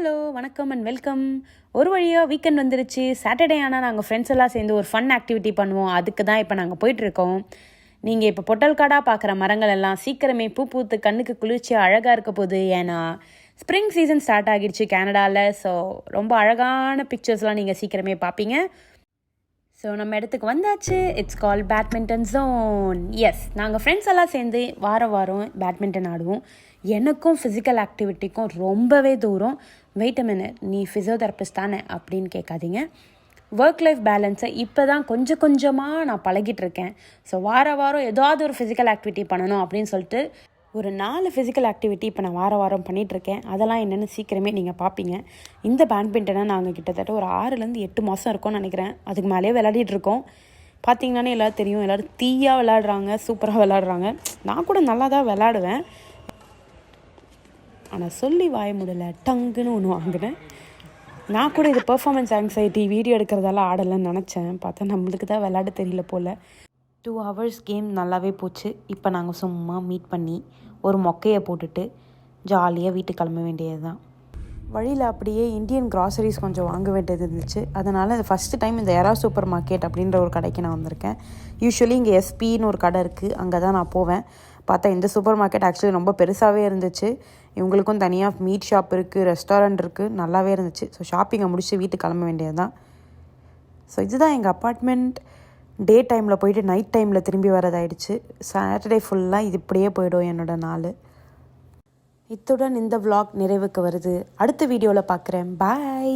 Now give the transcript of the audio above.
Hello வணக்கம் and welcome. ஒரு வழியாக வீக்கெண்ட் வந்துருச்சு. சாட்டர்டே ஆனால் நாங்கள் ஃப்ரெண்ட்ஸ் எல்லாம் சேர்ந்து ஒரு ஃபன் ஆக்டிவிட்டி பண்ணுவோம். அதுக்கு தான் இப்போ நாங்கள் போயிட்டுருக்கோம். நீங்கள் இப்போ பொட்டல்காடாக பார்க்குற மரங்கள் எல்லாம் சீக்கிரமே பூ பூத்து கண்ணுக்கு குளிர்ச்சியாக அழகாக இருக்க போகுது. ஏன்னா ஸ்ப்ரிங் சீசன் ஸ்டார்ட் ஆகிடுச்சு கனடாவில். ஸோ ரொம்ப அழகான பிக்சர்ஸ்லாம் நீங்கள் சீக்கிரமே பார்ப்பீங்க. ஸோ நம்ம இடத்துக்கு வந்தாச்சு. It's call badminton zone. Yes, நாங்கள் ஃப்ரெண்ட்ஸ் எல்லாம் சேர்ந்து வாரம் பேட்மிண்டன் ஆடுவோம். எனக்கும் ஃபிசிக்கல் ஆக்டிவிட்டிக்கும் ரொம்பவே தூரம். வெயிட் அ மினிட், நீ ஃபிசியோதெரபிஸ்ட் தானே அப்படின்னு கேட்காதீங்க. ஒர்க் லைஃப் பேலன்ஸை இப்போ தான் கொஞ்சமாக நான் பழகிட்டுருக்கேன். ஸோ வாரம் ஏதாவது ஒரு ஃபிசிக்கல் ஆக்டிவிட்டி பண்ணணும் அப்படின்னு சொல்லிட்டு ஒரு 4 ஃபிசிக்கல் ஆக்டிவிட்டி இப்போ நான் வாரம் பண்ணிகிட்ருக்கேன். அதெல்லாம் என்னென்னு சீக்கிரமே நீங்கள் பார்ப்பீங்க. இந்த பேட்மிண்டனை நாங்கள் கிட்டத்தட்ட ஒரு 6-8 மாதம் இருக்கோம்னு நினைக்கிறேன். அதுக்கு மேலேயே விளையாடிட்டுருக்கோம். பார்த்தீங்கன்னாலே எல்லோரும் தெரியும், எல்லோரும் தீயாக விளையாடுறாங்க, சூப்பராக விளையாடுறாங்க. நான் கூட நல்லா தான் விளையாடுவேன். ஆனால் சொல்லி வாய முடியல, டங்குன்னு ஒன்று வாங்கினேன். நான் கூட இது பெர்ஃபார்மன்ஸ் ஆங்ஸைட்டி வீடியோ எடுக்கிறதால ஆடலைன்னு நினச்சேன். பார்த்தா நம்மளுக்கு தான் விளையாட தெரியல போல். 2 hours கேம் நல்லாவே போச்சு. இப்போ நாங்கள் சும்மா மீட் பண்ணி ஒரு மொக்கையை போட்டுட்டு ஜாலியாக வீட்டுக்கு கிளம்ப வேண்டியது தான். வழியில் அப்படியே இந்தியன் க்ராசரிஸ் கொஞ்சம் வாங்க வேண்டியது இருந்துச்சு. அதனால் ஃபஸ்ட்டு டைம் இந்த எரா சூப்பர் மார்க்கெட் அப்படின்ற ஒரு கடைக்கு நான் வந்திருக்கேன். யூஸ்வலி இங்கே எஸ்பின்னு ஒரு கடை இருக்குது, அங்கே தான் நான் போவேன். பார்த்தா இந்த சூப்பர் மார்க்கெட் ஆக்சுவலி ரொம்ப பெருசாகவே இருந்துச்சு. இவங்களுக்கும் தனியாக மீட் ஷாப் இருக்குது, ரெஸ்டாரண்ட் இருக்குது, நல்லாவே இருந்துச்சு. ஸோ ஷாப்பிங்கை முடிச்சு வீட்டுக்கு கிளம்ப வேண்டியது தான். ஸோ இதுதான் எங்கள் அப்பார்ட்மெண்ட். டே டைமில் போயிட்டு நைட் டைமில் திரும்பி வரதாயிடுச்சு. சாட்டர்டே ஃபுல்லாக இது இப்படியே போயிடும் என்னோடய நாள். இத்துடன் இந்த vlog நிறைவுக்கு வருது. அடுத்த வீடியோவில் பார்க்குறேன். பாய்.